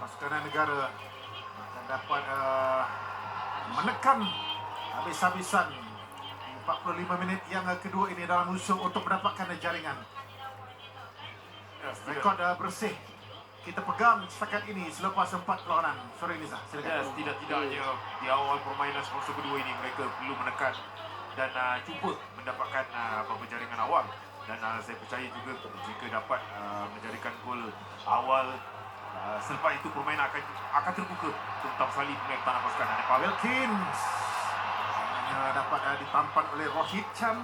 pasukan negara akan dapat menekan habis-habisan 45 minit yang kedua ini dalam usaha untuk mendapatkan jaringan. Rekod bersih kita pegang setakat ini selepas 4 perlawanan. Sorry Niza, silakan. Tidak-tidaknya di awal permainan semasa kedua ini mereka perlu menekan dan cuba mendapatkan jaringan awal. Dan saya percaya juga jika dapat menjadikan gol awal, selepas itu permainan akan terbuka, terutama sekali pemain tanah pasukan Nepal. Wilkins hanya dapat ditampan oleh Rohit Chan.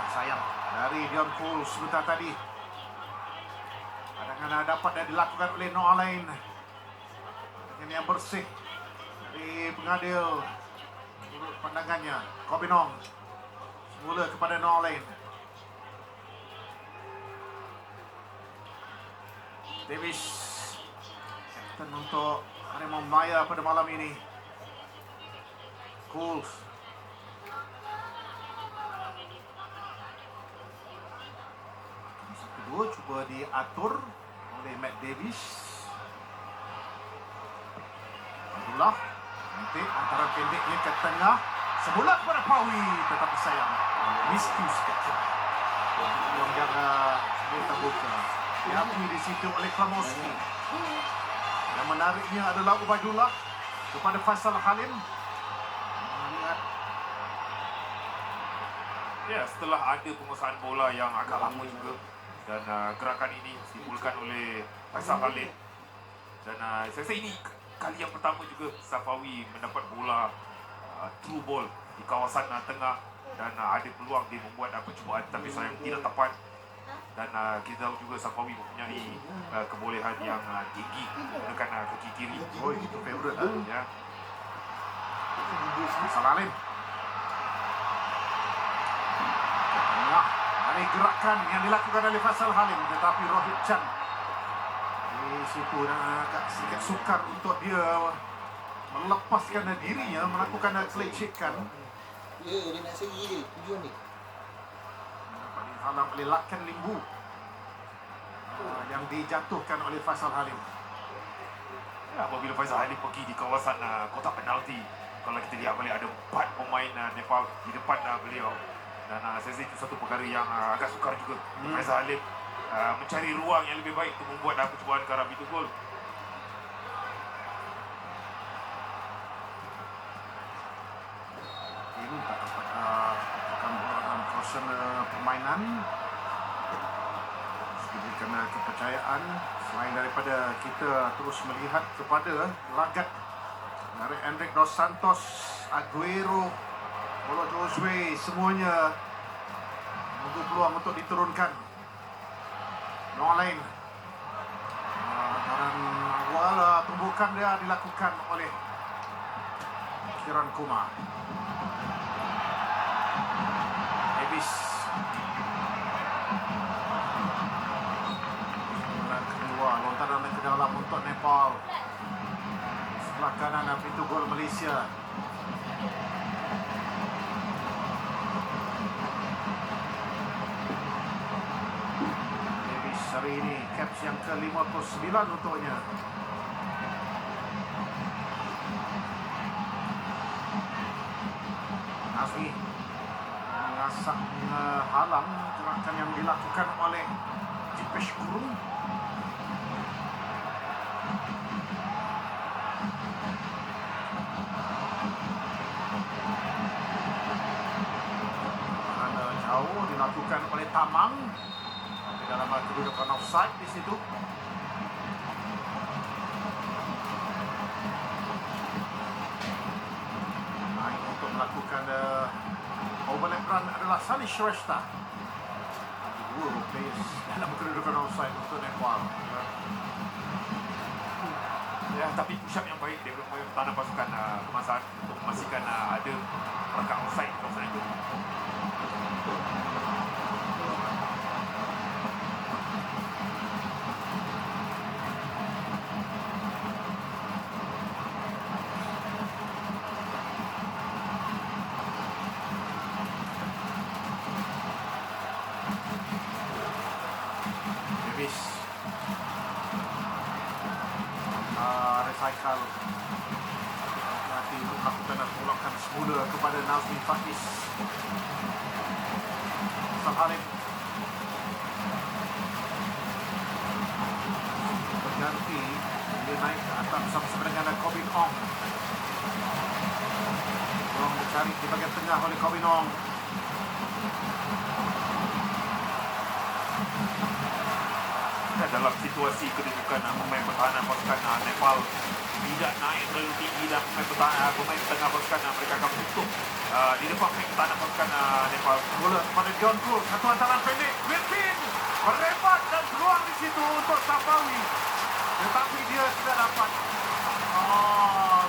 Sayang dari Dion Poole sebentar tadi. Kadang-kadang dapat dilakukan oleh Noah Lane dengan yang bersih dari pengadil. Menurut pandangannya Kobinong semula kepada Noah Lane. Davis kapten untuk Harimau Melaya pada malam ini. Cools kedua cuba diatur oleh Matt Davis. Abdullah nanti antara pendeknya ke tengah semula kepada Pawi, tetapi sayang miscue sikit. Yang jaga dia terbuka diakui di situ oleh Klamowski. Yang menariknya adalah Ubaidullah kepada Faisal Halim. Ya, setelah ada penguasaan bola yang agak lama juga, dan gerakan ini ditimbulkan oleh Faisal Halim. Dan saya rasa ini kali yang pertama juga Safawi mendapat bola true ball di kawasan tengah, dan ada peluang dia membuat percubaan tapi sayang tidak tepat. Dan kita tahu juga Safawi mempunyai kebolehan yang tinggi menggunakan kaki kiri. Oh, itu favorite ya. Faisal Halim. Dari gerakan yang dilakukan oleh Faisal Halim, tetapi Rohit Chan di situ agak sedikit sukar untuk dia melepaskan dirinya, melakukan kelecekan. Ya, dia nak seri dia, tujuan dia. Dapat dihalang oleh Lakan Limbu yang dijatuhkan oleh Faisal Halim. Ya, apabila Faisal Halim pergi di kawasan kotak penalti, kalau kita lihat balik ada 4 pemain Nepal di depan beliau. Dan saya rasa itu satu perkara yang agak sukar juga. Faisal Halim mencari ruang yang lebih baik untuk membuat percubaan ke arah pintu gol. Ini tak dapat dalam proses permainan. Diberikan kepercayaan selain daripada kita terus melihat kepada lagat dari Enric Dos Santos, Aguero, Paulo Josue, semuanya menunggu peluang untuk diturunkan. Noah Lane dan awal tumbukan dia dilakukan oleh Kiran Kumar. Davis kedua lontaran ke dalam untuk Nepal. Sebelah kanan pintu gol Malaysia. Hari ini caps yang ke-59 untuknya. Nazmi mengasak halang gerakan yang dilakukan oleh Jipesh Guru. Jauh dilakukan oleh Tamang dalam kedudukan offside di situ. Naik untuk melakukan overlap run adalah Sani Shrestha. Ada 2 players dalam kedudukan offside untuk Nepal. Ya, tapi push up yang baik dari pemain tanah pasukan kemasan untuk memastikan ada perangkat offside di kawasan itu. Nazmi Faiz. Salhalim berganti, dia naik ke atas bersama dengan Kobin Ong. Ong dicari di bagian tengah oleh Kobin Ong. Dalam situasi kedudukan pemain pertahanan pasukan Nepal tidak naik terlalu tinggi dan pemain tengah pasukan mereka akan tutup di depan pemain pertahanan pasukan Nepal. Bola kepada John Cruz, satu hantaran pendek, Wilkin merebat dan peluang di situ untuk Safawi, tetapi dia tidak dapat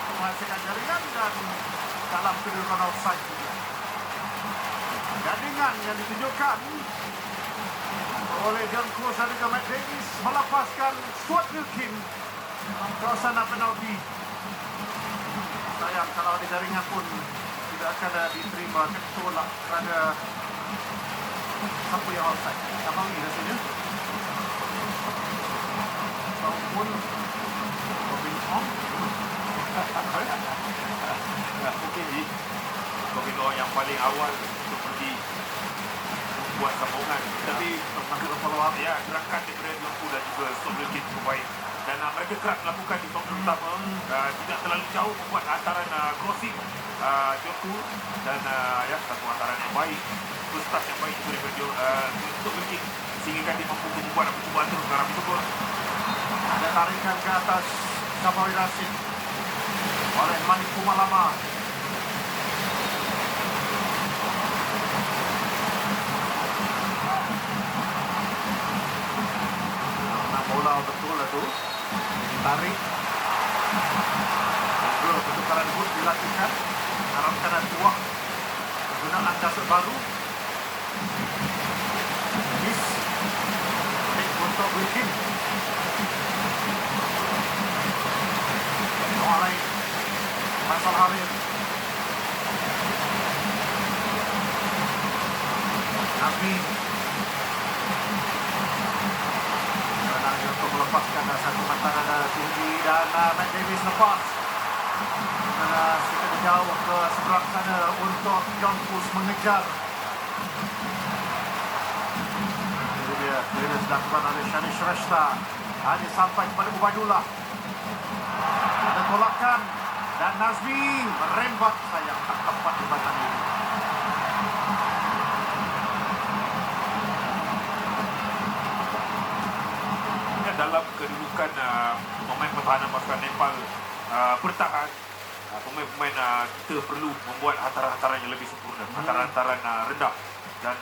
menghasilkan jaringan dan dalam kedudukan offside juga. Gadingan yang ditunjukkan oleh John Cruz dan juga Matt Davis melepaskan Stuart Wilkin kawasan penalti. Sayang kalau ada jaringan pun tidak akan diterima, akan ditolak kerana siapa yang offside? Safawi rasanya. Ataupun Kobin Ong. Mungkin Kobin Ong yang paling awal seperti buat sambungan, tapi masuk follow up. ya gerakan daripada Lampu dan juga Stuart Wilkin cukup baik dan mereka kerap melakukan di song pertama tidak terlalu jauh membuat hantaran crossing Joku dan ya satu hantaran yang baik, first touch yang baik juga daripada Stuart Wilkin sehingga dia mampu membuat percubaan terus ke arah pintu gol. Ada tarikan ke atas Safawi Rashid oleh Manik Pumalama. Bola betul itu ditarik. Pertukaran booth dilakukan. Harapkan ada buah penggunaan dasar baru. Miss untuk Wilkin. Doa lain Faisal Halim. Nabi untuk melepaskan satu hantaran tinggi dan Matt Davis lepas sedikit jauh ke seberang sana untuk John Cruz mengejar. Ini dia clearance dilakukan oleh Shanish Shrestha, hanya sampai kepada Ubaidullah. Ada tolakan dan Nazmi merembat, sayang tak tepat di batang ini. Dalam kedudukan pemain pertahanan pasukan Nepal bertahan, pemain-pemain kita perlu membuat hantaran-hantaran yang lebih sempurna, hantaran-hantaran rendah dan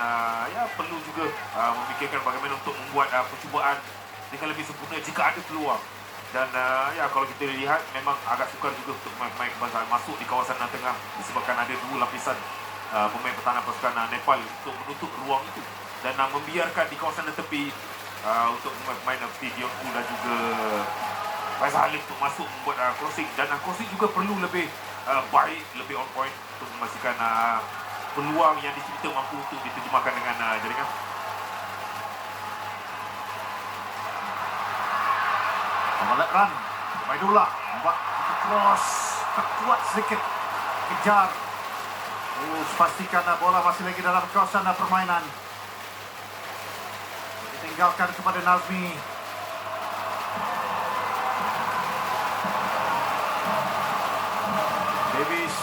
ya perlu juga memikirkan bagaimana untuk membuat percubaan dengan lebih sempurna jika ada peluang. Dan ya kalau kita lihat memang agak sukar juga untuk pemain-pemain kebangsaan masuk di kawasan tengah disebabkan ada dua lapisan pemain pertahanan pasukan Nepal untuk menutup ruang itu dan membiarkan di kawasan tepi untuk pemain seperti Dionku dan juga Faisal Halim untuk masuk membuat crossing dan crossing juga perlu lebih baik, lebih on point untuk memastikan peluang yang dicipta mampu untuk diterjemahkan dengan jaringan. Amalat run Ubaidullah membuat cross terkuat sedikit, kejar. Pastikan bola masih lagi dalam kawasan permainan. Tinggalkan kepada Nazmi. Davis.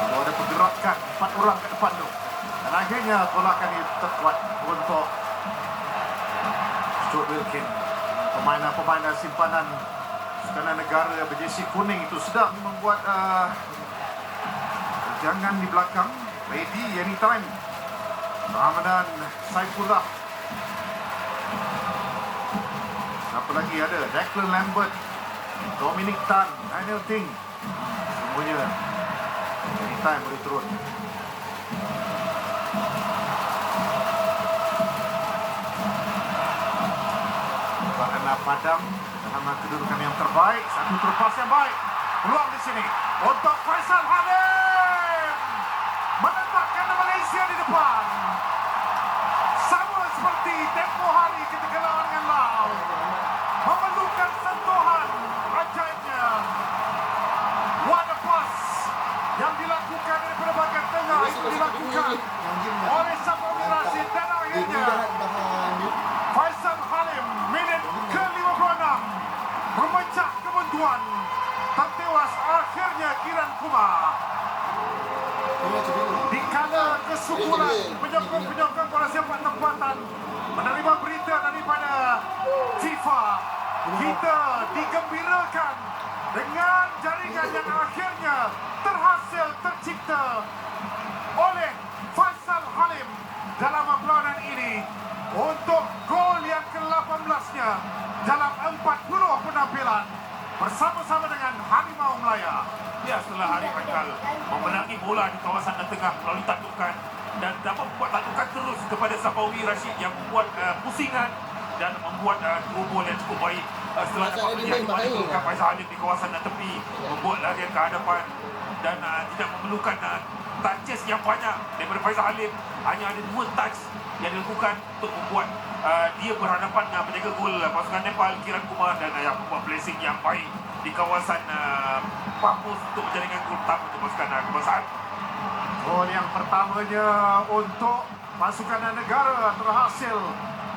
Lalu ada pergerakan 4 orang ke depan tu. Dan akhirnya tolakan ini terkuat untuk Stuart Wilkin. Pemain-pemain simpanan Sukanan Negara berjersey kuning itu sedang membuat jangan di belakang. Ready anytime. Ramadan Saifullah. Apa lagi ada? Declan Lambert, Dominic Tan, Daniel Ting. Semuanya anytime boleh turun. Kerana Padang dalam kedudukan yang terbaik. Satu terlepas yang baik. Peluang di sini untuk Faisal Halim. Menempatkan Malaysia di depan. Sama seperti tempoh hari ketika lawan dengan Laos. Memerlukan sentuhan ajaibnya dikeluarkan oleh Safawi Rashid dan akhirnya Faisal Halim minit ke-56 memecah kebuntuan. Tertewas akhirnya Kiran Kumar. Dikala kesukuran penyokong-penyokong bola sepak tempatan menerima berita daripada FIFA, kita digembirakan dengan jaringan yang akhirnya terhasil tercipta oleh Faisal Halim dalam perlawanan ini untuk gol yang ke-18-nya dalam 40 penampilan bersama-sama dengan Harimau Melaya. Ya, setelah Hari Haikal memenangi bola di kawasan tengah melalui tandukan dan dapat membuat tandukan terus kepada Safawi Rashid yang membuat pusingan dan membuat gol yang cukup baik. Setelah dapat melihat di mana kedudukan Faisal Halim di kawasan tepi, membuat larian ke hadapan dan tidak memerlukan touches yang banyak daripada Faisal Halim. Hanya ada 2 touch yang dilakukan untuk membuat dia berhadapan dengan penjaga gol pasukan Nepal, Kiran Kumar, dan membuat blessing yang baik di kawasan Papus untuk menjaringkan gol pertama untuk pasukan kebangsaan. Gol yang pertamanya untuk pasukan negara terhasil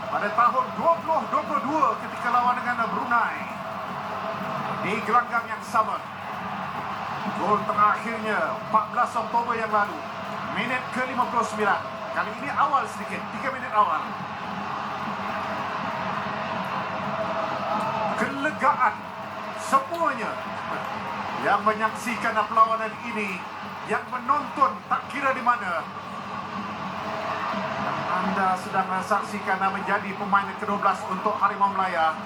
pada tahun 2022 ketika lawan dengan Brunei di gelanggang yang sama. Gol terakhirnya 14 Oktober yang lalu, minit ke-59. Kali ini awal sedikit, 3 minit awal. Kelegaan semuanya yang menyaksikan perlawanan ini, yang menonton tak kira di mana. Dan anda sedang menyaksikan menjadi pemain ke-12 untuk Harimau Melaya.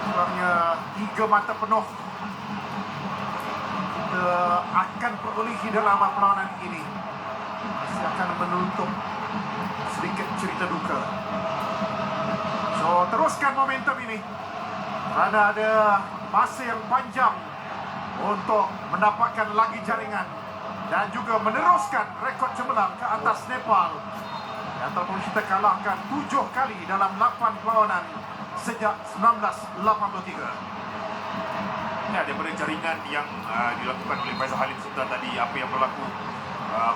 Kurangnya 3 mata penuh kita akan perolehi dalam perlawanan ini. Masih akan menutup sedikit cerita duka. So, teruskan momentum ini kerana ada masa yang panjang untuk mendapatkan lagi jaringan dan juga meneruskan rekod cemerlang ke atas Nepal yang telah kita kalahkan 7 kali dalam 8 perlawanan sejak 1983. Ya, daripada jaringan yang dilakukan oleh Faisal Halim sebentar tadi, apa yang berlaku,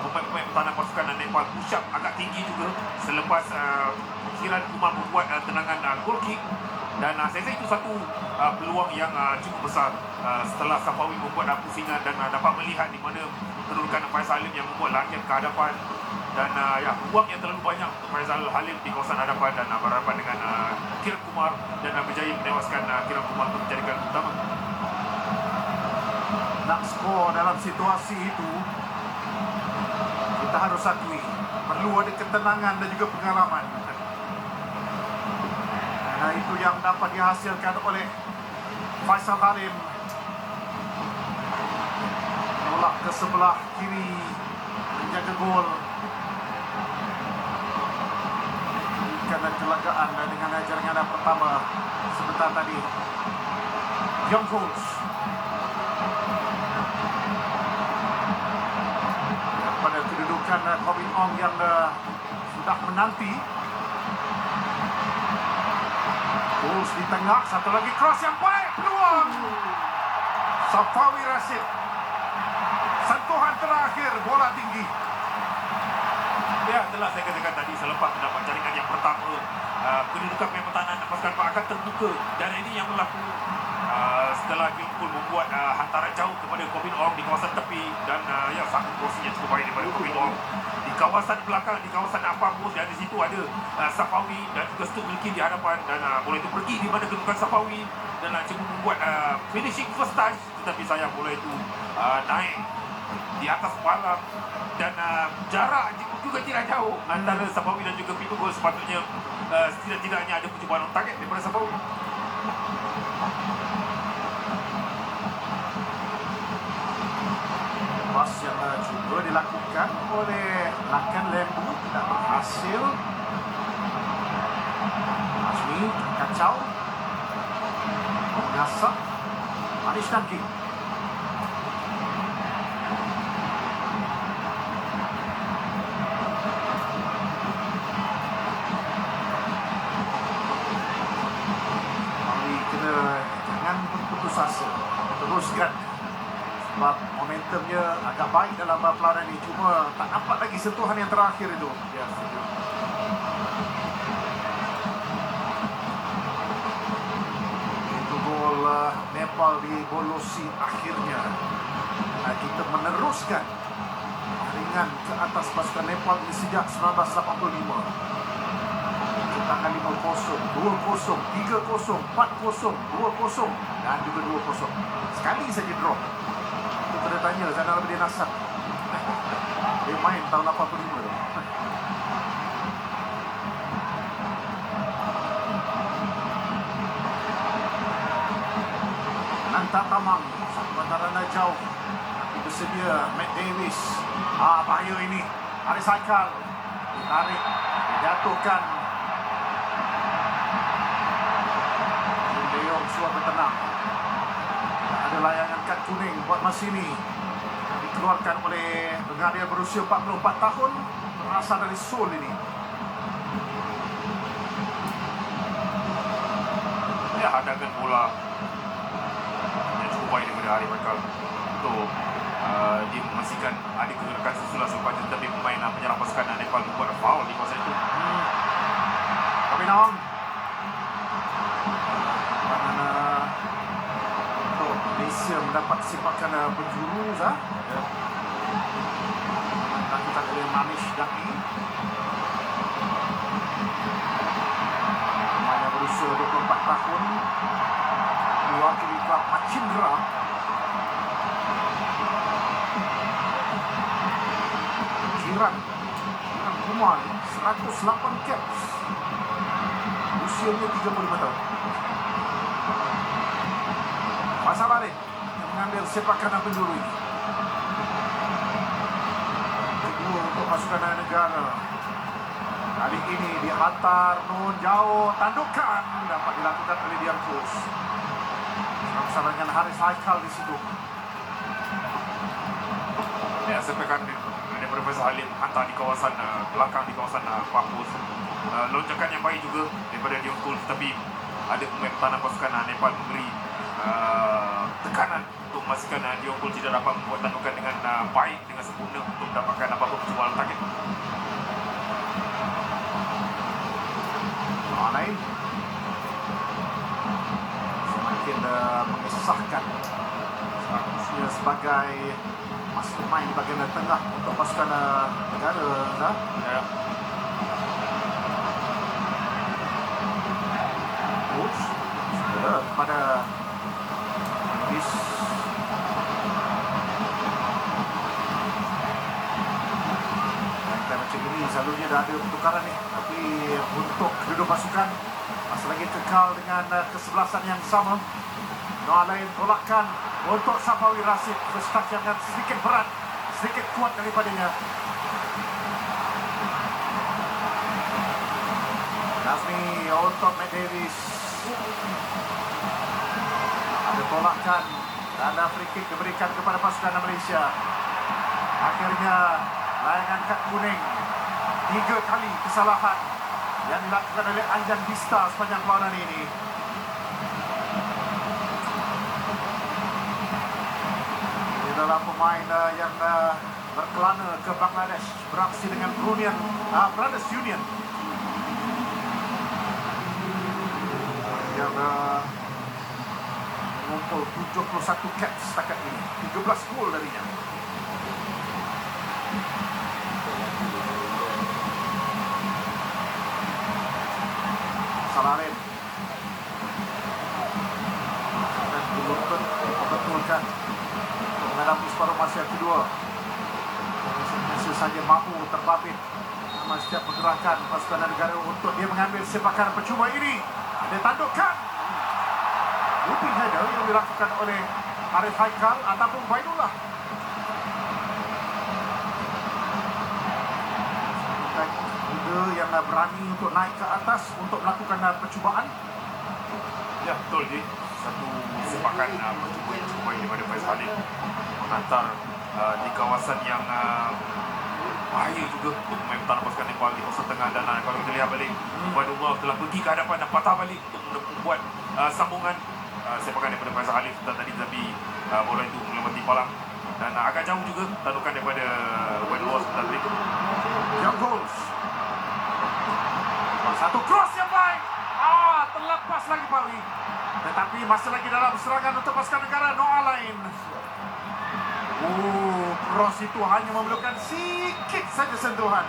pemain-pemain pertahanan pasukan Nepal push up agak tinggi juga selepas Kiran Kumar membuat tendangan goal kick. Dan saya rasa itu satu peluang yang cukup besar setelah Safawi membuat pusingan dan dapat melihat di mana kedudukan Faisal Halim yang membuat larian ke hadapan. Dan peluang yang terlalu banyak untuk Faisal Halim di kawasan hadapan dan berhadapan dengan Kiran Kumar dan berjaya menewaskan Kiran Kumar untuk menjadikan utama. Nak skor dalam situasi itu, kita harus akui perlu ada ketenangan dan juga pengalaman. Nah, itu yang dapat dihasilkan oleh Faisal Halim. Tolak ke sebelah kiri, menjaga gol. Kerana kelegaan dengan jaringan pertama sebentar tadi. Young Goals. Pada kedudukan Kobin Ong yang sudah menanti. Goals di tengah, satu lagi cross yang baik, peluang Safawi Rashid. Sentuhan terakhir, bola tinggi. Ya, telah saya katakan tadi selepas mendapat jaringan yang pertama, kedudukan pemain pertahanan pasukan Pak akan terbuka. Dan ini yang berlaku setelah Liverpool membuat hantaran jauh kepada Kobin Ong di kawasan tepi. Dan satu posisinya cukup baik daripada Kobin Ong di kawasan belakang, di kawasan Apapus. Dan di situ ada Safawi dan juga Stu Milky di hadapan. Dan bola itu pergi di mana kedudukan Safawi dan cuba membuat finishing first touch. Tetapi sayang bola itu naik di atas palang. Dan jarak juga tidak jauh antara Safawi dan juga pintu gol. Sepatutnya setidak-tidaknya ada percubaan on target daripada Safawi. Pas yang cuba dilakukan oleh Lakan Lembu tidak berhasil. Azmi kacau, mengasak Anish Danki. Jangan berputus asa, teruskan. Sebab momentumnya agak baik dalam perlawanan ini. Cuma tak dapat lagi sentuhan yang terakhir itu. Ya, setuju. Itu gol Nepal dibolosi akhirnya. Kita meneruskan ringan ke atas pasukan Nepal ini sejak 1985. Ciptakan 5-0, 2-0, 3-0, 4-0, 2-0 dan juga 2-0. Sekali saja draw. Itu kena tanya Zainal Abidin Asad. Dia main tahun 85 tu. Nanta Tamang, bantaran jauh. Tapi bersedia Matt Davis. Bahaya ini. Haris Haikal ditarik, dijatuhkan. Leong suap bertenang. Ada layangan kad kuning buat Masini. Dikeluarkan oleh pengadia berusia 44 tahun berasal dari Seoul ini. Ya, hadangan bola yang cukup baik daripada Haris Haikal untuk dia memastikan ada kegerakan susulan sepanjang, tetapi pemain penyerang pasukan Nepal membuat foul di kawasan itu. Tapi Nawang untuk Malaysia mendapat sipakan penjuru dilakukan oleh Manish Daki. Pemain yang berusia 24 tahun mewakili klub Machindra. Kiran Kumar 108 caps, usianya 35 tahun. Masa balik yang mengambil sepakan penjuru ini. Kedua untuk pasukan negara. Kali ini dihantar nun jauh, tandukan dapat dilakukan oleh Dian Cruz. Bersama dengan Haris Haikal di situ. Ya, sepakan daripada Faisal Halim hantar di kawasan belakang, di kawasan Papus. Lonjakan yang baik juga daripada Dion Cole, tetapi ada pemain pertahanan pasukan Nepal memberi tekanan untuk memastikan Dion Cole tidak dapat membuat tandukan dengan baik, dengan sempurna untuk mendapatkan apa-apa percubaan target. Lain semakin mengisahkan statusnya sebagai mastermind bahagian tengah untuk pasukan negara. Ya. Coach kepada Davis. Dan macam ini selalunya dah ada pertukaran ni, tapi untuk kedua pasukan masih lagi kekal dengan kesebelasan yang sama. Noah lain tolakkan untuk Safawi Rashid. First touch yang sedikit berat, sedikit kuat daripadanya. Nazmi untuk Matt Davis. Ada tolakan dan free kick diberikan kepada pasukan Malaysia. Akhirnya layangan kad kuning. 3 kali kesalahan yang dilakukan oleh Anjan Vista sepanjang perlawanan ini. Ini adalah pemain yang berkelana ke Bangladesh beraksi dengan Brothers Union yang mengumpul 71 caps setakat ini, 13 gol darinya. Salarin dan dilutut membetulkan untuk menghadapi separuh masa yang kedua. Masih saja mampu terbabit sama setiap pergerakan pasukan negara untuk dia mengambil sepakan percuma ini. Ada tandukan looping header yang dilakukan oleh Haris Haikal ataupun Baidullah. Juga yang berani untuk naik ke atas untuk melakukan percubaan. Ya, betul je. Satu sepakan percuma yang cukup baik daripada Faisal Halim menghantar di kawasan yang bahaya juga untuk pemain pertahanan pasukan Nepal di kawasan tengah. Dan kalau kita lihat balik, Baidullah telah pergi ke hadapan dan patah balik untuk membuat sambungan sepakan daripada Faisal Halim tadi, tapi bola itu melewati palang Dan agak jauh juga tadukan daripada Wentworth tadi. Young goals. Satu cross yang baik. Terlepas lagi Pawi. Tetapi masih lagi dalam serangan untuk pasukan negara Noah lain. Cross itu hanya memerlukan sikit saja sentuhan.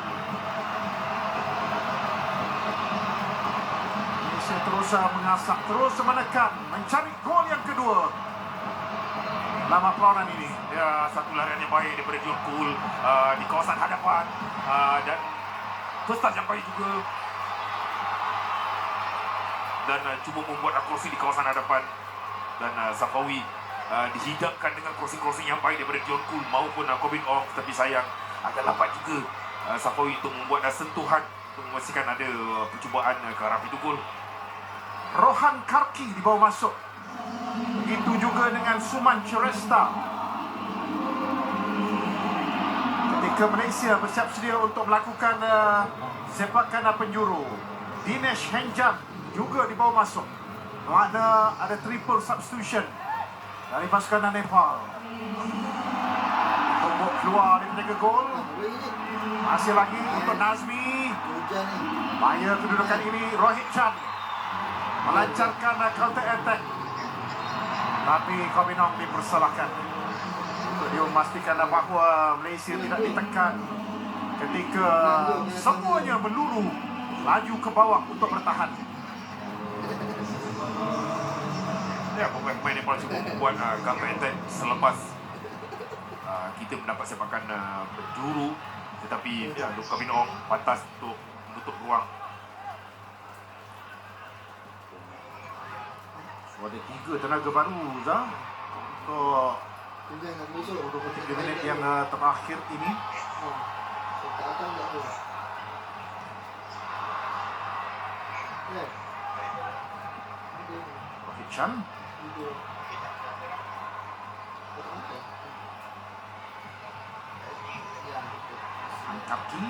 Indonesia terus mengasak, terus menekan, mencari gol yang kedua dalam perlawanan ini. Ya, satu larian yang baik daripada John Cole di kawasan hadapan dan first touch yang baik juga. Dan cuba membuat crossing di kawasan hadapan. Dan Safawi dihidangkan dengan crossing-crossing yang baik daripada John Cole maupun Corbin Ong. Tapi sayang, agak lambat juga Safawi untuk membuat sentuhan untuk memastikan ada percubaan ke arah pintu gol. Rohan Karki dibawa masuk. Begitu juga dengan Suman Cheresta. Ketika Malaysia bersiap sedia untuk melakukan sepakan penjuru, Dinesh Henjan juga dibawa masuk. Makna ada triple substitution dari pasukan Nepal. Tombok keluar daripada gol. Masih lagi untuk Nazmi. Hujan ni. Bahaya kedudukan ini. Rohit Chan melancarkan counter attack. Tapi Corbin Ong dipersalahkan. Dia memastikan bahawa Malaysia tidak ditekan ketika semuanya melulu laju ke bawah untuk bertahan. Ya, pemain Nepal cuba membuat counter attack selepas kita mendapat sepakan penjuru. Tetapi ya, Corbin Ong pantas untuk menutup ruang. So, ada 3 tenaga baru Zah untuk Hujan nak masuk. 23 minit yang terakhir ini. Saya tak akan tak tu. Ya. Rohit Chan, Itu. Ya. Karki,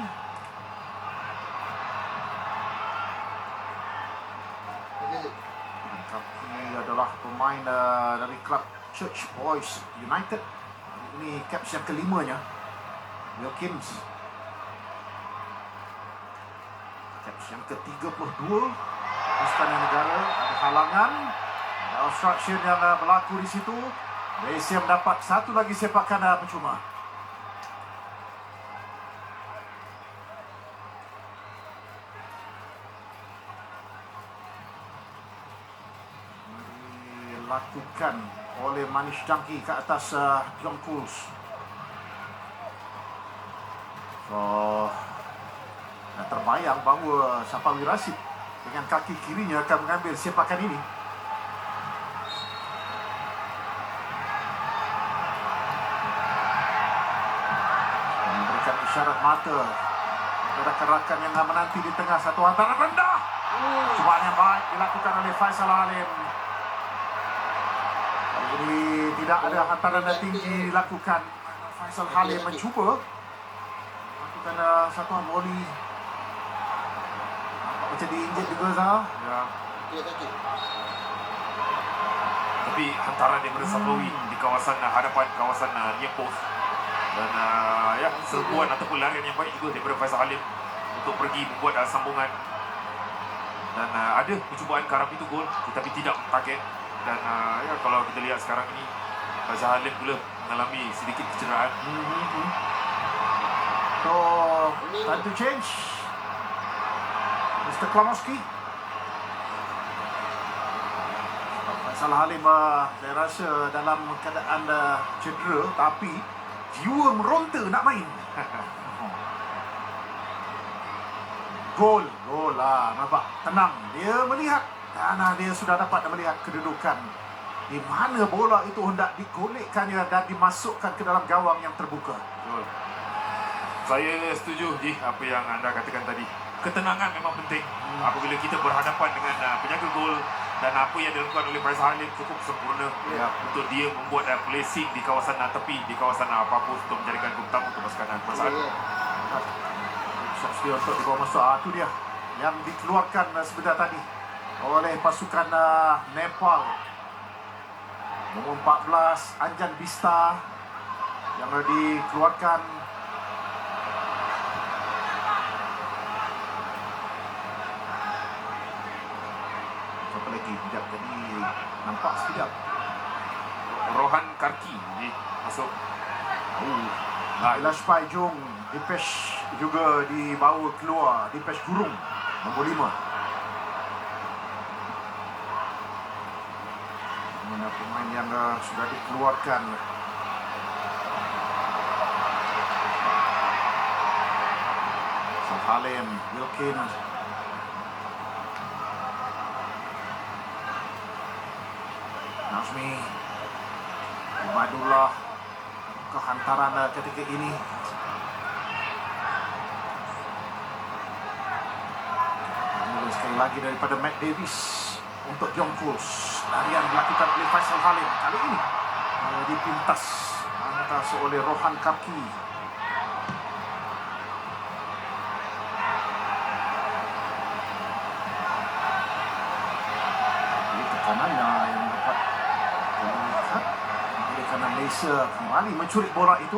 Okey. Karki adalah pemain dari klub Church Boys United. Ini caps yang kelimanya. Wilkins, caps yang ke-32. Pasukan negara ada halangan, ada obstruction yang berlaku di situ. Malaysia mendapat satu lagi sepakan percuma. Dilakukan oleh Manish Dangki ke atas John Cools. So, dah terbayang bahawa Safawi Rashid dengan kaki kirinya akan mengambil sepakan ini. Memberikan isyarat mata kepada rakan-rakan yang menanti di tengah satu hantaran rendah. Cubaan yang baik dilakukan oleh Faisal Halim. Kali ini tidak ada hantaran yang tinggi dilakukan. Faisal Halim mencuba melakukan satu volley. Macam diinjek juga Zah. Ya. Dia kaki. Tapi hantaran daripada Safawi di kawasan hadapan, kawasan near post. Dan ya, serbuan ataupun larian yang baik juga daripada Faisal Halim untuk pergi membuat sambungan. Dan ada percubaan ke arah pintu gol tetapi tidak target. Dan ya, kalau kita lihat sekarang ini Faisal Halim pula mengalami sedikit kecederaan. So, time to change. Mr. Klamowski. Faisal Halim saya rasa dalam keadaan cedera tapi jiwa meronta nak main. Gol lah, nampak tenang. Dia melihat karena dia sudah dapat melihat kedudukan di mana bola itu hendak digolekkannya dan dimasukkan ke dalam gawang yang terbuka. Betul. Saya setuju Ji apa yang anda katakan tadi. Ketenangan memang penting apabila kita berhadapan dengan penjaga gol, dan apa yang dilakukan oleh Faisal Halim cukup sempurna untuk dia membuat placing di kawasan tepi, di kawasan Papua untuk menjadikan gol pertama untuk pasukan perasaan. Dia untuk dibawa masuk. Itu dia yang dikeluarkan sebentar tadi oleh pasukan Nepal. Nombor 14 Anjan Bista yang dikeluarkan. Siapa lagi? Sekejap tadi nampak sekejap. Rohan Karki masuk. Ilash Pai Jung, Dipesh juga dibawa keluar. Dipesh Gurung, nombor 5. Mana pemain yang sudah dikeluarkan. Halim, Wilkins. Nazmi, Ibadullah. Kehantaran ketika ini. Mulai sekali lagi daripada Matt Davis untuk John Kurs. Larian dilakukan oleh Faisal Halim. Kali ini dipintas antas oleh Rohan Karki. Ini tekanannya yang dapat dilihat. Kerana Malaysia kembali mencuri bola itu.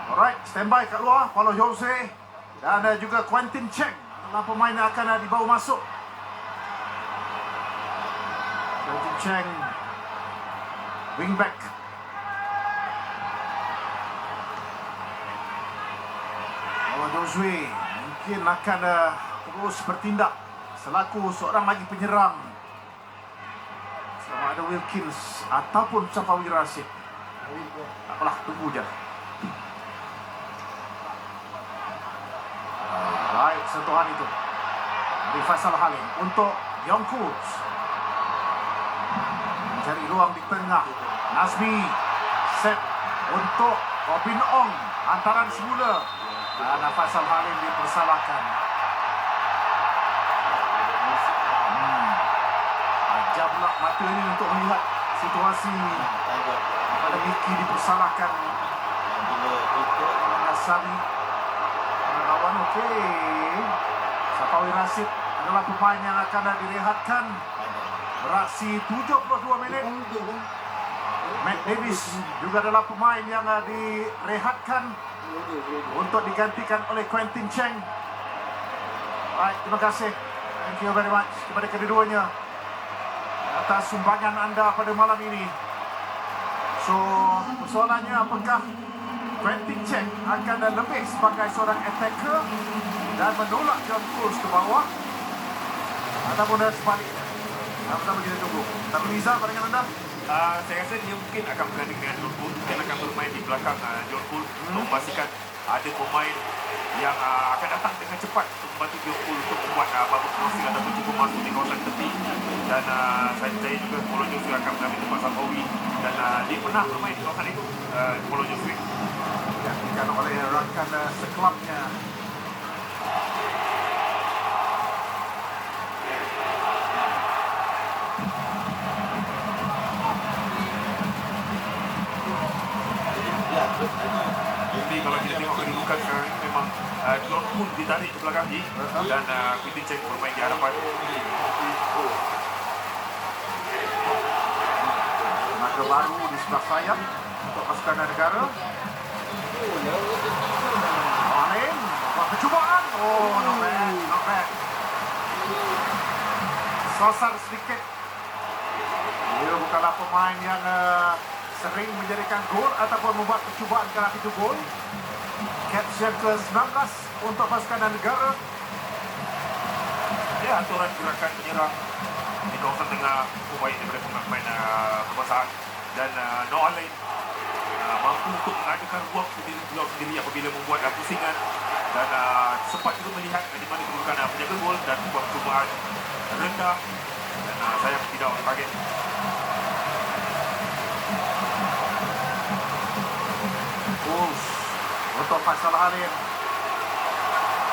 Alright, standby kat luar. Paulo Jose dan juga Quentin Cheng adalah pemain yang akan dibawa masuk. Quentin Cheng, wingback. Paulo Jose mungkin akan terus bertindak selaku seorang lagi penyerang. Sama ada Wilkins ataupun Safawi Rashid. Tak apalah, tunggu je. Baik, sentuhan itu dari Faisal Halim untuk Yong Kurs. Mencari ruang di tengah. Nazmi set untuk Robin Ong. Hantaran semula. Dan Faisal Halim dipersalahkan. Ajab pula mata ini untuk melihat situasi pada Miki dipersalahkan. Nasami lawan okey. Safawi Rashid adalah pemain yang akan direhatkan. Beraksi 72 minit. Matt Davis juga adalah pemain yang direhatkan untuk digantikan oleh Quentin Cheng. Baik, terima kasih. Thank you very much kepada kedua-duanya atas sumbangan anda pada malam ini. So, persoalannya apakah Quentin Cheng akan lebih sebagai seorang attacker dan menolak John Kurs ke bawah, ataupun sebaliknya? Sama-sama kita tunggu. Tapi Liza, pandangan anda? Saya rasa dia mungkin akan berganding dengan John Kurs. Mungkin akan bermain di belakang John Kurs untuk memastikan ada pemain yang akan datang dengan cepat untuk membantu John Kurs untuk membuat bubble crossing ataupun cuba masuk di kawasan tepi. Dan saya percaya juga Paulo Jose akan mengambil tempat Safawi. Dan dia pernah bermain di kawasan itu, Paulo Jose. Digantikan oleh rakan sekelabnya. Jadi kalau kita tengok kedudukan sekarang ini memang John Kurs ditarik ke belakang ni dan Quentin Cheng bermain di hadapan. Tenaga baru di sebelah sayap untuk pasukan negara. Halim, buat percubaan. Oh, not bad, not bad. Sosar sedikit. Dia bukanlah pemain yang sering menjadikan gol ataupun membuat percubaan ke arah pintu gol. Caps yang ke-19 untuk pasukan negara. Ya, aturan gerakan penyerang di kawasan tengah cukup baik daripada pemain kebangsaan dan Noah Alain mampu untuk mengadakan ruang sendiri apabila membuat pusingan dan sempat juga melihat di mana kedudukan penjaga gol dan membuat percubaan rendah dan saya tidak orang kaget. Untuk Faisal Halim.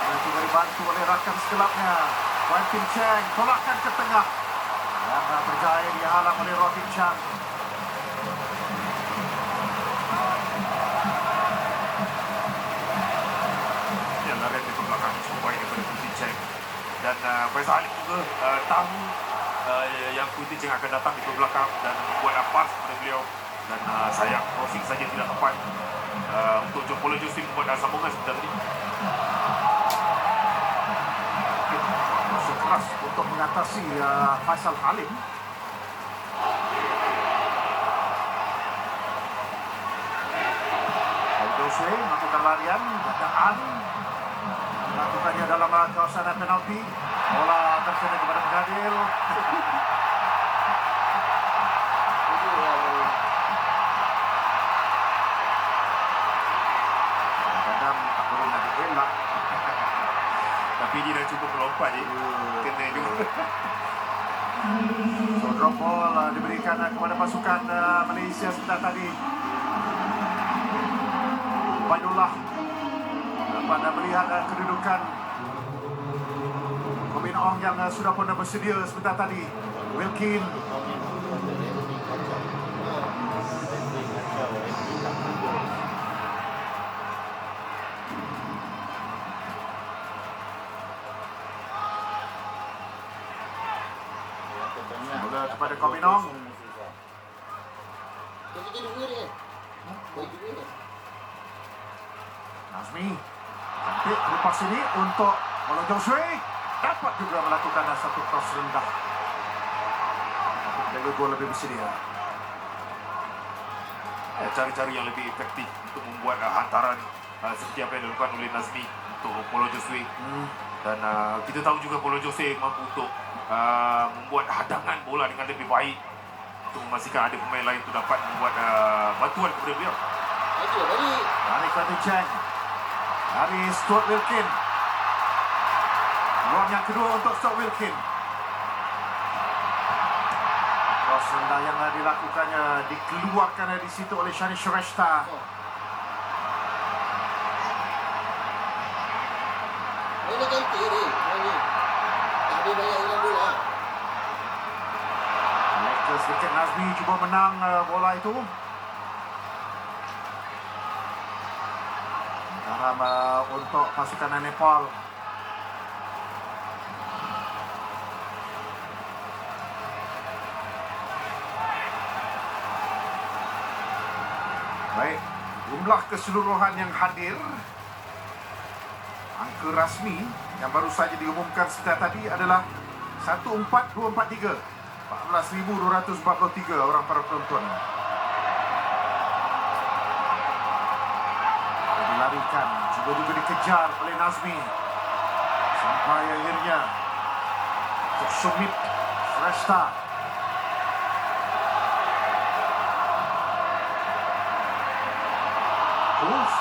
Dan juga dibantu oleh rakan sekelapnya Quentin Cheng. Tolakkan ke tengah. Dan berjaya dihalang oleh Robin Chang. Ya, larian di belakang cukup baik daripada Quentin Cheng. Dan Faisal Halim juga tahu yang Quentin Cheng akan datang di belakang dan membuat pas kepada beliau. dan sayang crossing saja tidak tepat untuk Paulo Jose membuat sambungan sebentar tadi. Keras untuk mengatasi Faisal Halim. Jose melakukan larian, dadaan melakukannya dalam kawasan penalti. Bola terkena kepada Pengadil. Kadang tak boleh nak dielak. Tapi dia dah cuba melompat je. Kena juga. So drop ball diberikan kepada pasukan Malaysia sebentar tadi. Ubaidullah dapat melihat kedudukan Komin Ong yang sudah pun bersedia sebentar tadi. Wilkin bola kepada Komin Ong. Jadi dua ni kan? Bagi dua ni. Nazmi cantik lepas ini untuk Paulo Jose, dapat juga melakukan satu cross rendah untuk menjaga gol lebih bersedia. Cari-cari yang lebih efektif untuk membuat hantaran seperti apa yang dilakukan oleh Nazmi untuk Paulo Jose. Dan kita tahu juga Paulo Jose mampu untuk membuat hadangan bola dengan lebih baik untuk memastikan ada pemain lain itu dapat membuat bantuan kepada beliau. Dari Quentin Cheng, dari Stuart Wilkin. Ruang yang kedua untuk Stuart Wilkin. Cross rendah yang dilakukannya dikeluarkan di situ oleh Shani Shrestha. Ini cantik ni. Ini. Tak ada banyak hilang bola. Mereka sedikit Nazmi cuba menang bola itu. Dalam untuk pasukan Nepal. Baik, jumlah keseluruhan yang hadir, angka rasmi yang baru saja diumumkan setelah tadi adalah 14243. 14,243 orang para penonton. Dilarikan, juga dikejar oleh Nazmi sampai akhirnya untuk Sumit Shrestha. Terus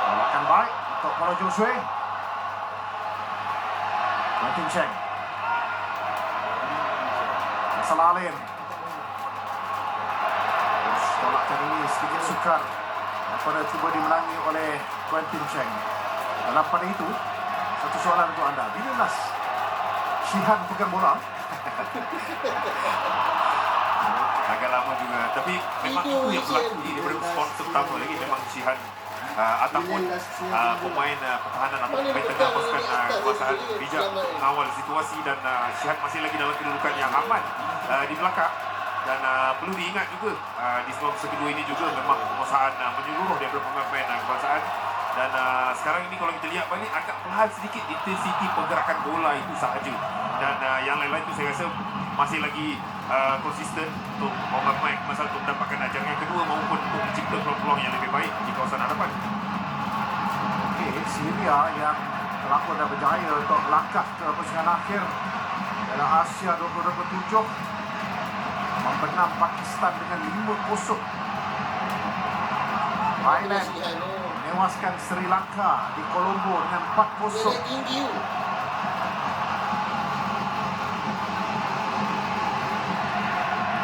akan baik untuk Paulo Jose. Quentin Cheng, Faisal Halim. Terus tolakkan ini sedikit sukar pada cuba dimenangi oleh Quentin Cheng. Dalam pada itu, satu soalan untuk anda, bila last Shihan pegang bola? Agak lama juga, tapi memang itu yang berlaku di daripada sponsor pertama lagi. Memang Shihan ataupun pemain pertahanan atau pemain tengah pasukan kekuasaan bijak untuk mengawal situasi, dan Shihan masih lagi dalam kedudukan yang aman di belakang. Dan perlu diingat juga di sebelum kedua ini juga memang penguasaan menyeluruh daripada pemain-pemain kekuasaan. Dan sekarang ini kalau kita lihat balik agak perlahan sedikit intensiti pergerakan bola itu sahaja. Dan yang lain-lain itu saya rasa masih lagi konsisten untuk pemain masa untuk mendapatkan ajaran yang kedua maupun untuk mencipta peluang-peluang yang lebih baik di kawasan hadapan. Okey, Syria yang telah pun dah berjaya untuk melangkah ke pusingan akhir dalam Asia 2027 membenam Pakistan dengan 5-0. Thailand menewaskan Sri Lanka di Colombo dengan 4-0. Tinggi tu.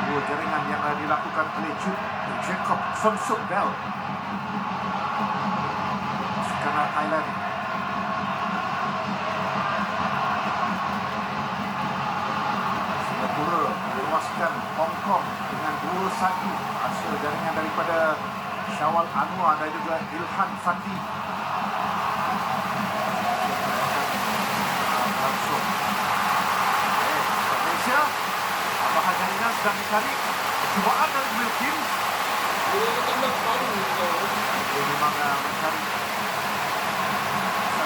Dua jaringan yang dilakukan oleh Jacob Sonsukdel. Pasukan Thailand. Singapura menewaskan Hong Kong dengan 2-1 hasil jaringan daripada Syawal Anwar dan juga Ilhan Fandi. Langsung Malaysia, bahan jaringan sedang dicari. cubaan dari Wilkin. Dia tembak paru. Dia memang mencari kesan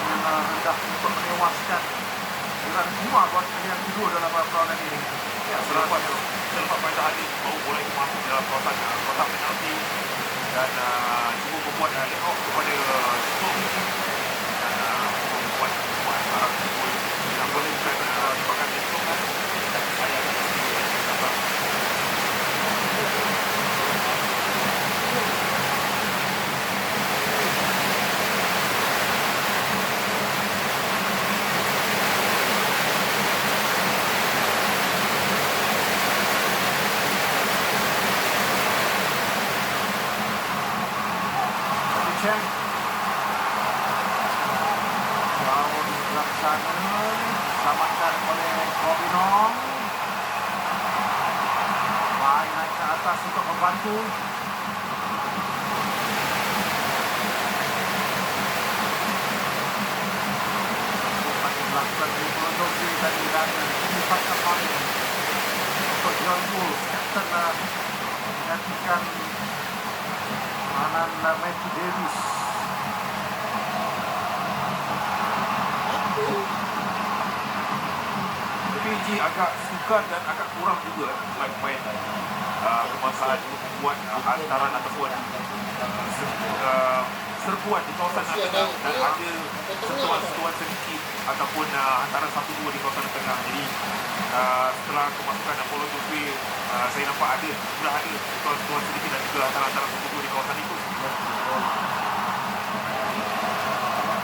yang rendah untuk menewaskan Iran 2 buat yang kedua dalam perlawanan ini. Ya, selepas Faisal Halim baru boleh masuk dalam kotak penalti dan cuba membuat layout kepada Stone dan membuat arah gol yang boleh bukan dipakai Stone dan saya akan dapat Cheng. Lawan Laksana diselamatkan oleh Robinong. Baik naik ke atas untuk membantu. Masih melakukan dari Polodosi tadi dan dipasang oleh untuk John Bull. Kapten menggantikan peranan Matthew Davis. PG agak sukar dan agak kurang juga like main kemasan membuat hantaran ataupun serbuan di kawasan tengah dan ada sentuhan sedikit ataupun hantaran 1-2 di kawasan tengah. Jadi setelah kemasukan Apollo Joshua saya nampak sudah ada sentuhan sedikit dan juga hantaran 1-2 di kawasan itu.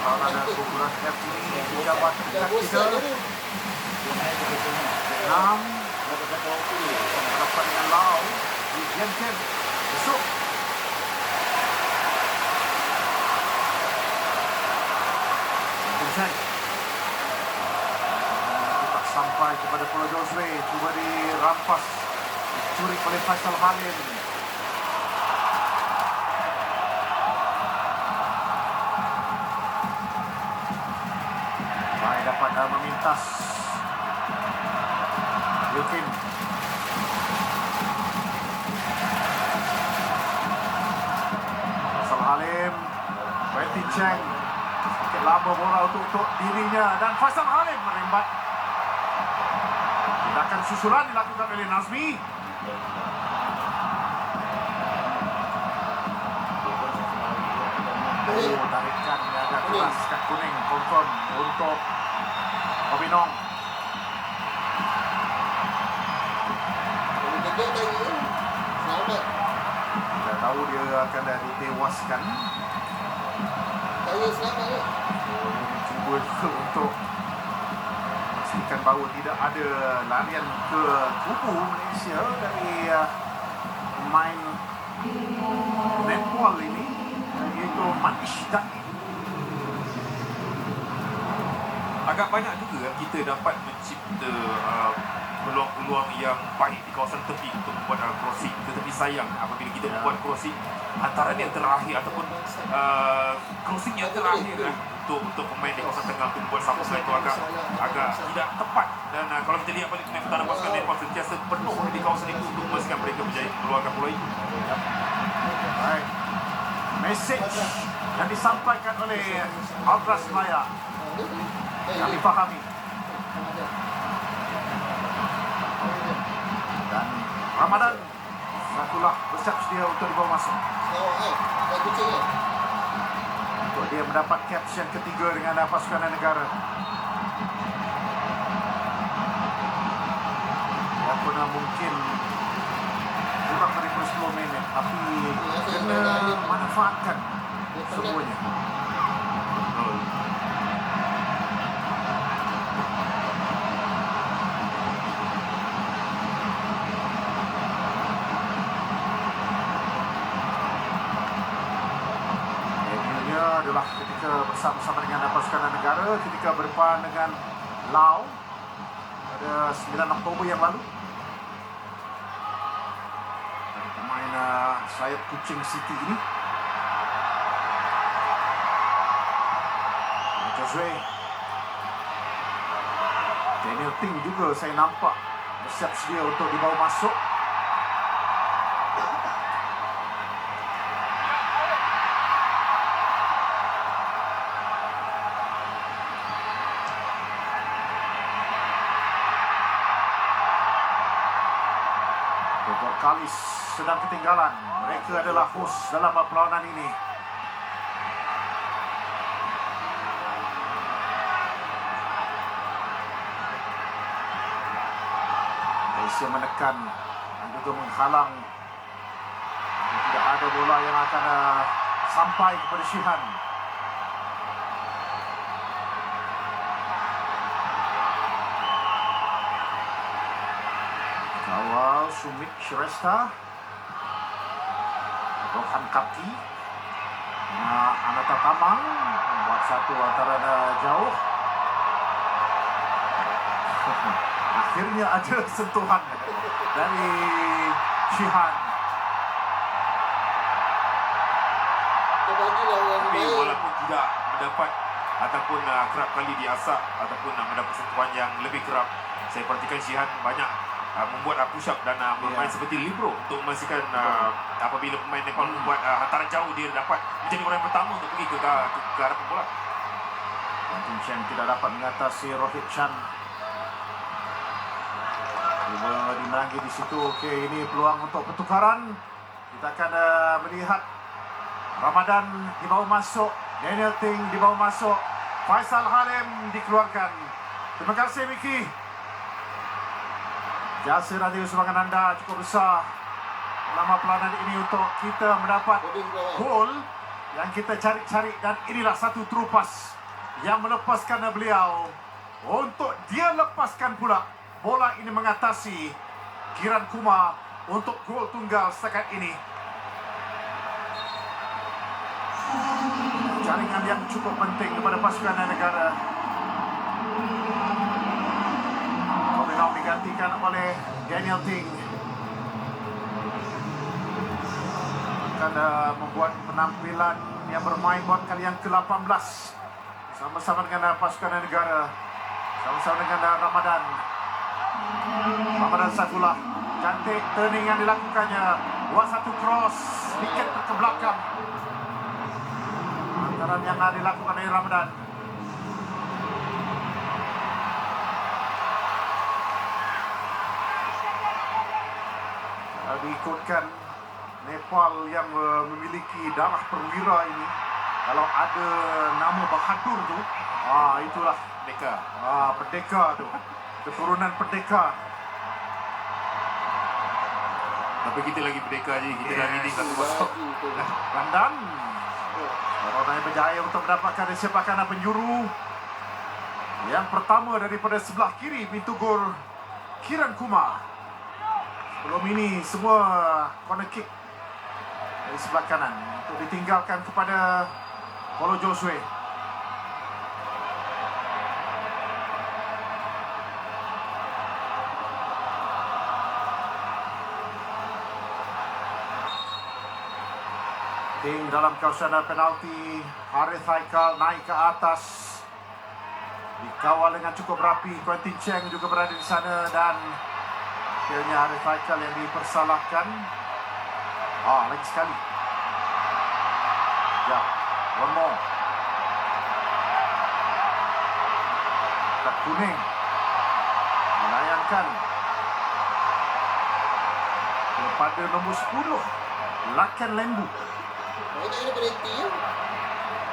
Kalau ada kumpulan F ini menjabat dekat kita 6 berhadapan dengan Lau di Jensen besok. Vincent tak sampai kepada Polo Josue, cuba dirampas, dicuri oleh Faisal Halim. Baik dapat memintas Wilkin. Faisal Halim, Quentin Cheng sedikit lama bola untuk dirinya dan Faisal Halim merembat. Tindakan susulan dilakukan oleh Nazmi. Tarikan yang agak keras, kad kuning confirm untuk Robinong. Dia tadi selamat. Dah tahu dia akan ditewaskan. Saya selamat ya. Cuba untuk pastikan bahawa tidak ada larian ke kubu Malaysia dari pemain netball ini, iaitu Manish Dani. Agak banyak juga kita dapat mencipta peluang-peluang yang baik di kawasan tepi untuk membuat crossing. Tetapi sayang apabila kita membuat crossing antara yang terakhir ataupun crossing yang terakhir untuk pemain di kawasan tengah untuk membuat sambung itu agak tidak tepat. Dan kalau kita lihat balik pemain utara pasukan netball sentiasa penuh di kawasan itu untuk memastikan mereka menjadi keluarkan bola itu. Baik. Message yang disampaikan oleh Aldras Maya kami fahami. Dan Ramadan Sakulah bersiap sedia untuk dibawa masuk. Untuk dia mendapat caps yang ketiga dengan pasukan negara. Dia pun mungkin kurang daripada 10 minit, tapi kena manfaatkan semuanya. Adalah ketika bersama-sama dengan pasukan negara ketika berdepan dengan Laos pada 9 Oktober yang lalu. Dan pemain sayap Kuching City ini Josue Daniel Ting juga saya nampak bersiap sedia untuk dibawa masuk. Kalis sedang ketinggalan. Mereka adalah host dalam perlawanan ini. Malaysia menekan dan juga menghalang. Tidak ada bola yang akan sampai kepada Shihan. Kawal Sumit Shrestha, Rohan Kapti, Anata Tamang buat satu antara jauh. Akhirnya ada sentuhan dari Shihan. Terbagilah orang Tapi baik. walaupun tidak mendapat ataupun kerap kali diasak ataupun mendapat sentuhan yang lebih kerap, saya perhatikan Shihan banyak membuat push up dan bermain seperti libero untuk memastikan apabila pemain Nepal membuat hantaran jauh, dia dapat menjadi orang yang pertama untuk pergi ke arah bola. Tim Chen tidak dapat mengatasi Rohit Chan. Cuba dimenangi di situ. Okey, ini peluang untuk pertukaran. Kita akan melihat Ramadan dibawa masuk, Daniel Ting dibawa masuk, Faisal Halim dikeluarkan. Terima kasih Miki. Jasa radio sumbangan anda cukup besar dalam perlawanan ini untuk kita mendapat gol yang kita cari-cari, dan inilah satu terupas yang melepaskan beliau. Untuk dia lepaskan pula bola ini mengatasi Kiran Kumar untuk gol tunggal setakat ini. Jaringan yang cukup penting kepada pasukan negara. Kominau digantikan oleh Daniel Ting. Akan membuat penampilan yang bermain buat kali yang ke-18. Sama-sama dengan pasukan negara. Sama-sama dengan Ramadan. Ramadan Saifullah. Cantik turning yang dilakukannya. Buat satu cross. Sedikit ke belakang. Antaran yang dilakukan oleh Ramadan. Diikutkan Nepal yang memiliki darah perwira ini. Kalau ada nama Bahadur tu, itulah Merdeka. Merdeka tu. Keturunan Merdeka. Tapi kita lagi merdeka je, kita dah leading satu masuk. Randan Orang yang berjaya untuk mendapatkan sepakan penjuru. Yang pertama daripada sebelah kiri pintu gol Kiran Kumar. Sebelum ini semua corner kick dari sebelah kanan untuk ditinggalkan kepada Polo Josue. Ting dalam kawasan penalti. Harith Haikal naik ke atas, dikawal dengan cukup rapi. Quentin Cheng juga berada di sana dan akhirnya Harith Haikal yang dipersalahkan. Lagi sekali. Ya, one more. Kad kuning melayangkan kepada nombor 10 Lakan Lembu. Dia tak kena berhenti ya.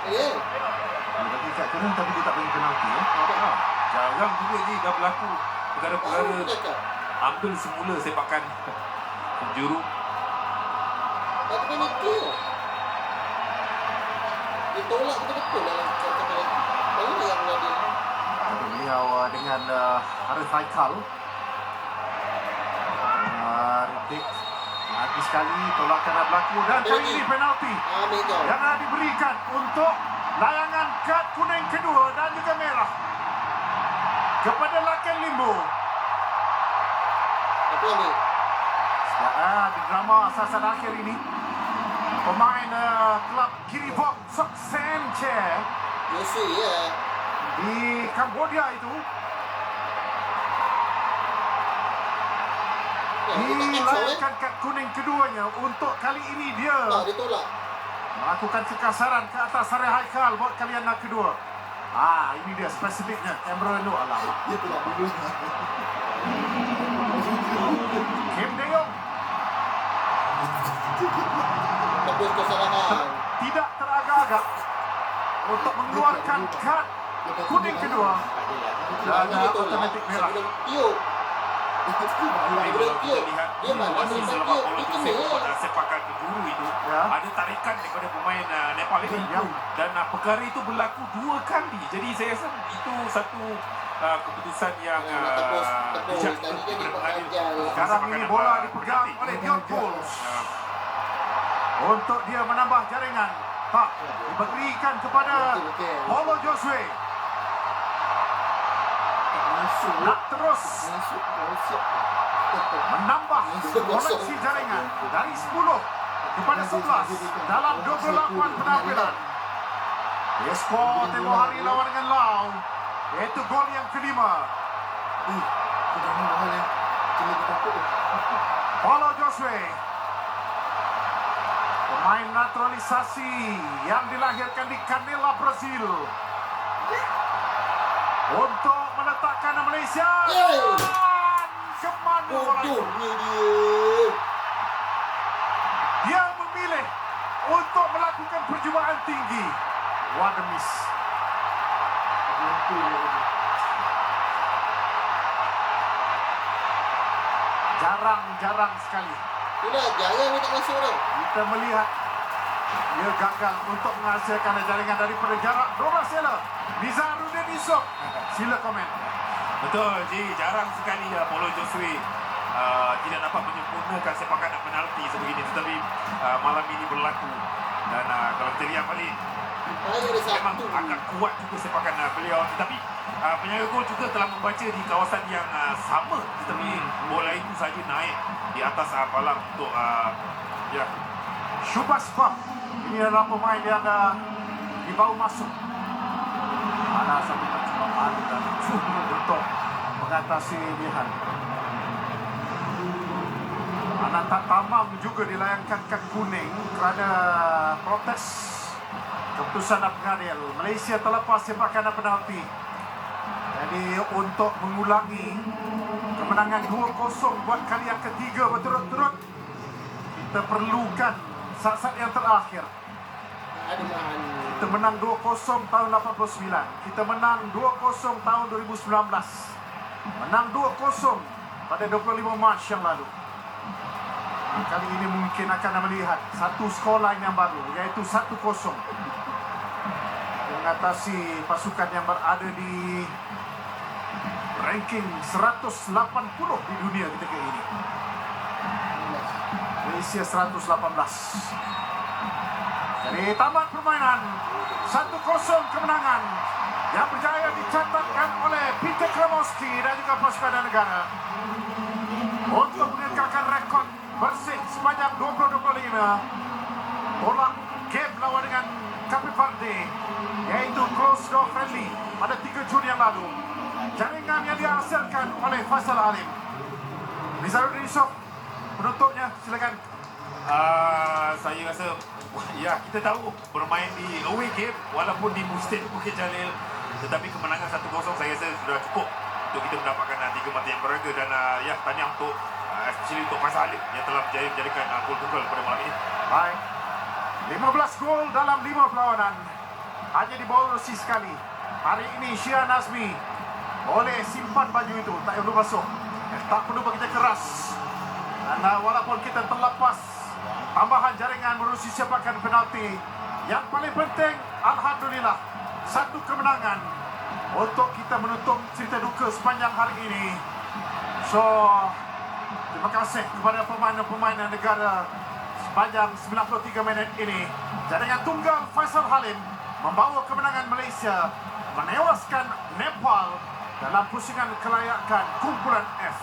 Ya. Dia bagi kad kuning tapi dia tak bagi penalti ya. Jarang juga ni dah berlaku perkara-perkara Cakap. ambil semula sepakan penjuru. Tak kena berhenti ya. Dia tolak betul-betul dalam kata penalti. Kalau yang dia. Tapi beliau dengan Harith Haikal. Ritik lagi sekali tolakan berlaku dan kali ini penalti Ambil kau. yang diberikan untuk layangan kad kuning kedua dan juga merah kepada Lakan Limbu. Apa ambil? Di drama asasan akhir ini, pemain klub Kiribok Soksenche Yusui ya. di Kambodia itu dilayangkan kad kuning keduanya. Untuk kali ini dia Dia tolak. melakukan kekasaran ke atas Harith Haikal buat kalian kedua. Ini dia spesifiknya. Embryo alamak. Dia tolak dulu. Kim De Jong untuk mengeluarkan kad kuning kedua dan automatik merah. Sebelum tiup. Jadi Sebelum kalau kita tiup. lihat Dia dulu masih masih selepas tiup. Paulo Itu Jose ni. pada sepakan keburu itu Ya. ada tarikan daripada pemain Nepal ini Ya. dan perkara itu berlaku 2 kali. Jadi saya rasa itu satu keputusan yang Tepus. bijak Tadi dia daripada dipakai pengadil. jal. Sekarang ini bola dipegang oleh Dion Pools untuk dia menambah jaringan. Tak, diberikan kepada Paulo Josue. Masuk. Nak terus Masuk. Masuk. menambah koleksi jaringan dari 10 kepada 11 dalam 28 penampilan. Dia skor tempoh hari lawan dengan Laos, iaitu gol yang kelima. Jangan mahal ya. Cuma kita takut. Paulo Josue, pemain naturalisasi yang dilahirkan di Canela, Brazil, untuk meletakkan Malaysia. Kemana bola itu? Bodohnya dia. Dia memilih untuk melakukan percubaan tinggi. What a miss. Jarang sekali Itulah jangan minta masuk tau. kita melihat dia gagal untuk menghasilkan jaringan daripada jarak 12 meter. Nizaruddin Yusof, sila komen. Betul, jadi jarang sekali Paulo Josue tidak dapat menyempurnakan sepakan penalti sebegini, tetapi malam ini berlaku. Dan kalau kita lihat balik, Hanya ada memang satu. agak kuat juga sepakan beliau, tetapi penjaga gol juga telah membaca di kawasan yang sama, tetapi bola itu saja naik di atas palang untuk ya. Shubhas Bab, ini adalah pemain yang dibawa masuk. Ada satu percubaan dan cuba untuk mengatasi Nihan. Anak tak tamam juga dilayangkan kad kuning kerana protes keputusan pengadil. Malaysia terlepas sepakan penalti. Jadi untuk mengulangi kemenangan 2-0 buat kali yang ketiga berturut-turut, kita perlukan saat-saat yang terakhir. Ada bahan. Kita menang 2-0 tahun 89. Kita menang 2-0 tahun 2019. Menang 2-0 pada 25 Mac yang lalu. Kali ini mungkin akan melihat satu skor lain yang baru, iaitu 1-0. Mengatasi pasukan yang berada di ranking 180 di dunia ketika ini. Malaysia 118. Jadi tamat permainan, 1-0 kemenangan yang berjaya dicatatkan oleh Peter Kramowski dan juga pasukan negara untuk mengekalkan rekod bersih sepanjang 2025. Tolak game lawan dengan Cape Verde, yaitu close door friendly pada 3 Jun yang lalu. Jaringan yang dihasilkan oleh Faisal Alim. Nizaruddin Yusof, penutupnya silakan. Saya rasa ya, kita tahu bermain di away game walaupun di Mustin Bukit Jalil, tetapi kemenangan 1-0 saya rasa sudah cukup untuk kita mendapatkan 3 mata yang berharga. Dan ya, tahniah untuk especially untuk Faisal Alim yang telah berjaya menjadikan gol tunggal pada malam ini. Baik, 15 gol dalam 5 perlawanan, hanya dibawa Rosi sekali. Hari ini Syah Nazmi boleh simpan baju itu, tak perlu basuh, tak perlu bekerja keras. Dan walaupun kita terlepas tambahan jaringan menerusi sepakan penalti, yang paling penting alhamdulillah satu kemenangan untuk kita menutup cerita duka sepanjang hari ini. So terima kasih kepada pemain-pemain negara sepanjang 93 minit ini. Jaringan tunggal Faisal Halim membawa kemenangan Malaysia menewaskan Nepal dalam pusingan kelayakan kumpulan F.